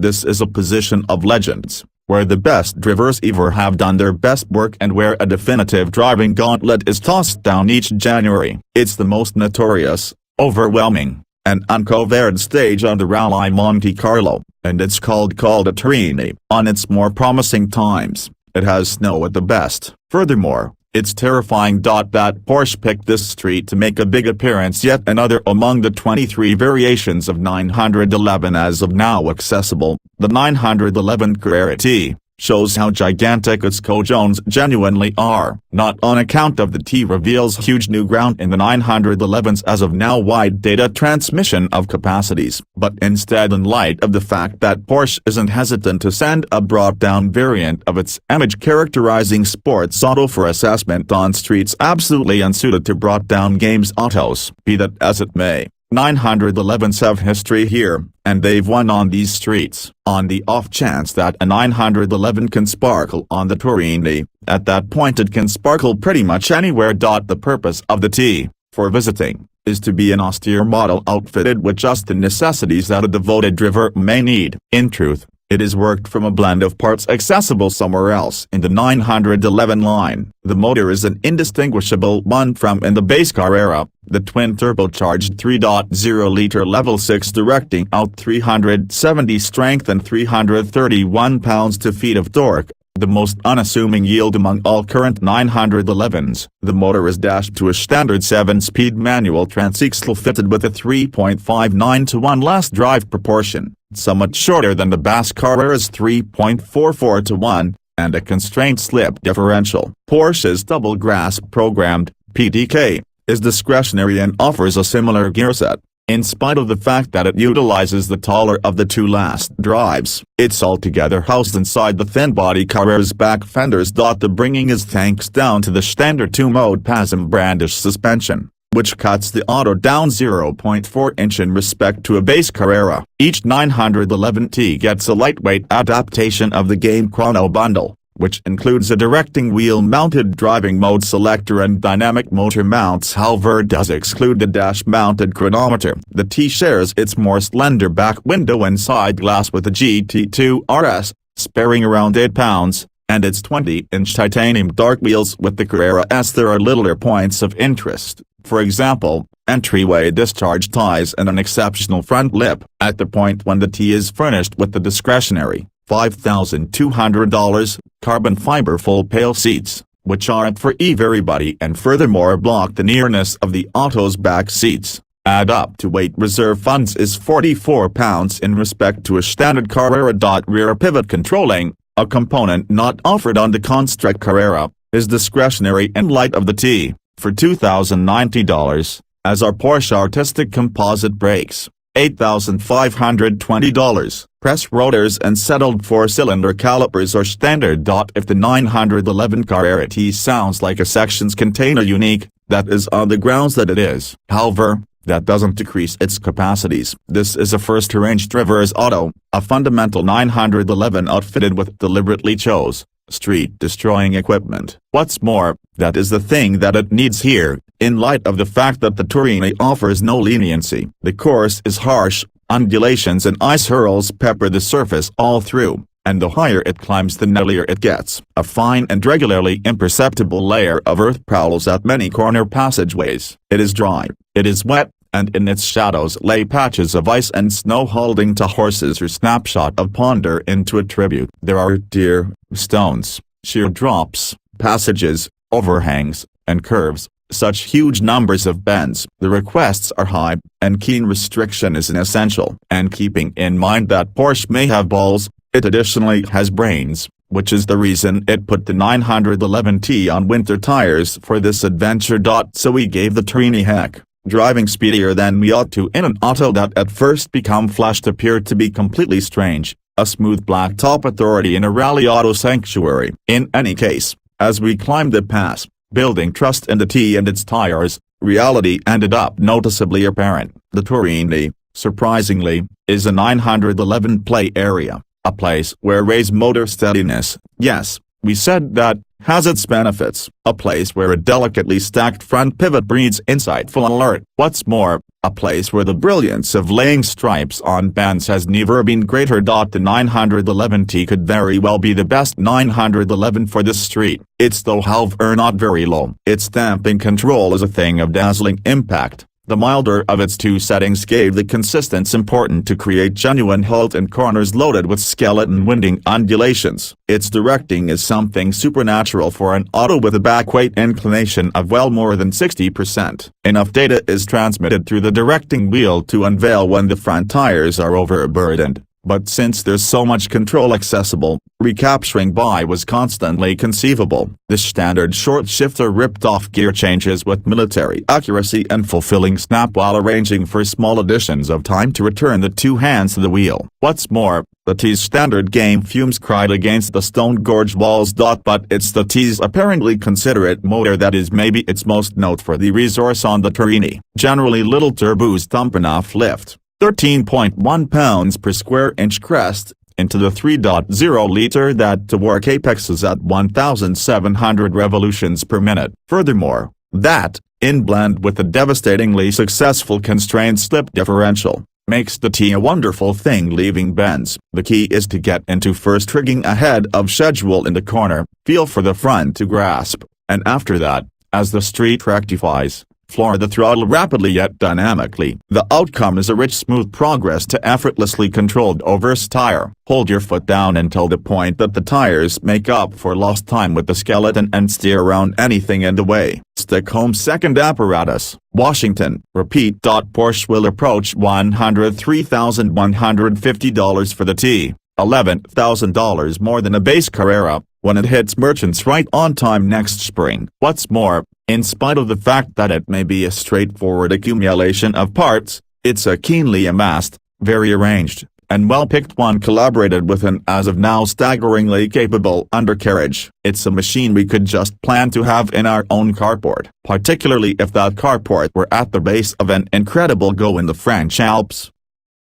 This is a position of legends, where the best drivers ever have done their best work and where a definitive driving gauntlet is tossed down each January. It's the most notorious, overwhelming, and uncovered stage on the Rally Monte Carlo, and it's called Col de Torini. On its more promising times, it has snow at the best. Furthermore, it's terrifying that Porsche picked this street to make a big appearance, yet another among the 23 variations of 911 as of now accessible. The 911 Carrera T shows how gigantic its cojones genuinely are. Not on account of the T reveals huge new ground in the 911's as of now wide data transmission of capacities, but instead in light of the fact that Porsche isn't hesitant to send a brought-down variant of its image-characterizing sports auto for assessment on streets absolutely unsuited to brought-down games autos. Be that as it may, 911s have history here, and they've won on these streets. On the off chance that a 911 can sparkle on the Torini, at that point it can sparkle pretty much anywhere. The purpose of the T, for visiting, is to be an austere model outfitted with just the necessities that a devoted driver may need. In truth, it is worked from a blend of parts accessible somewhere else in the 911 line. The motor is an indistinguishable one from in the base Carrera, the twin-turbocharged 3.0-liter level 6 directing out 370 strength and 331 pounds-to-feet of torque, the most unassuming yield among all current 911s. The motor is dashed to a standard 7-speed manual transaxle fitted with a 3.59-to-1 last-drive proportion, somewhat shorter than the base Carrera's 3.44-to-1, and a constrained slip differential. Porsche's double grasp programmed, PDK, is discretionary and offers a similar gearset. In spite of the fact that it utilizes the taller of the two last drives, it's altogether housed inside the thin-body Carrera's back fenders. The bringing is thanks down to the standard 2-mode PASM brandish suspension, which cuts the auto down 0.4 inch in respect to a base Carrera. Each 911T gets a lightweight adaptation of the game Chrono bundle, which includes a directing wheel-mounted driving mode selector and dynamic motor mounts. However, does exclude the dash-mounted chronometer. The T shares its more slender back window and side glass with the GT2 RS, sparing around 8 pounds, and its 20-inch titanium dark wheels with the Carrera S. There are littler points of interest, for example, entryway discharge ties and an exceptional front lip. At the point when the T is furnished with the discretionary $5,200 carbon fiber full pale seats, which aren't for everybody and furthermore block the nearness of the auto's back seats, add up to weight. Reserve funds is 44 pounds in respect to a standard Carrera. Rear pivot controlling, a component not offered on the Construct Carrera, is discretionary in light of the T, for $2,090, as are Porsche artistic composite brakes, $8,520. Press rotors and settled 4-cylinder calipers are standard. If the 911 Carrera T sounds like a sections container unique, that is on the grounds that it is. However, that doesn't decrease its capacities. This is a first-range driver's auto, a fundamental 911 outfitted with deliberately chose street-destroying equipment. What's more, that is the thing that it needs here, in light of the fact that the Torini offers no leniency. The course is harsh, undulations and ice hurls pepper the surface all through, and the higher it climbs the gnarlier it gets. A fine and regularly imperceptible layer of earth prowls at many corner passageways. It is dry, it is wet, and in its shadows lay patches of ice and snow holding to horses or snapshot of ponder into a tribute. There are deer, stones, sheer drops, passages, overhangs, and curves, such huge numbers of bends. The requests are high, and keen restriction is an essential. And keeping in mind that Porsche may have balls, it additionally has brains, which is the reason it put the 911T on winter tires for this adventure. So we gave the Torini heck, driving speedier than we ought to in an auto that at first become flashed appeared to be completely strange, a smooth black top authority in a rally auto sanctuary. In any case, as we climbed the pass, building trust in the T and its tires, reality ended up noticeably apparent. The Torini, surprisingly, is a 911 play area, a place where raised motor steadiness, yes, we said that, has its benefits, a place where a delicately stacked front pivot breeds insightful alert. What's more, a place where the brilliance of laying stripes on bands has never been greater. The 911T could very well be the best 911 for this street. It's though however not very low. Its damping control is a thing of dazzling impact. The milder of its two settings gave the consistence important to create genuine halt and corners loaded with skeleton winding undulations. Its directing is something supernatural for an auto with a backweight inclination of well more than 60%. Enough data is transmitted through the directing wheel to unveil when the front tires are overburdened. But since there's so much control accessible, recapturing by was constantly conceivable. The standard short shifter ripped off gear changes with military accuracy and fulfilling snap while arranging for small additions of time to return the two hands to the wheel. What's more, the T's standard game fumes cried against the stone gorge walls. But it's the T's apparently considerate motor that is maybe its most noteworthy resource on the Turini. Generally little turbos thump enough lift. 13.1 pounds per square inch crest, into the 3.0-liter that to work apexes at 1,700 revolutions per minute. Furthermore, that, in blend with the devastatingly successful constrained slip differential, makes the T a wonderful thing leaving bends. The key is to get into first rigging ahead of schedule in the corner, feel for the front to grasp, and after that, as the street rectifies, floor the throttle rapidly yet dynamically. The outcome is a rich smooth progress to effortlessly controlled oversteer. Hold your foot down until the point that the tires make up for lost time with the skeleton and steer around anything in the way. Stick home second apparatus, Washington. Repeat. Porsche will approach $103,150 for the T, $11,000 more than a base Carrera, when it hits merchants right on time next spring. What's more, in spite of the fact that it may be a straightforward accumulation of parts, it's a keenly amassed, very arranged, and well-picked one collaborated with an as of now staggeringly capable undercarriage. It's a machine we could just plan to have in our own carport, particularly if that carport were at the base of an incredible go in the French Alps.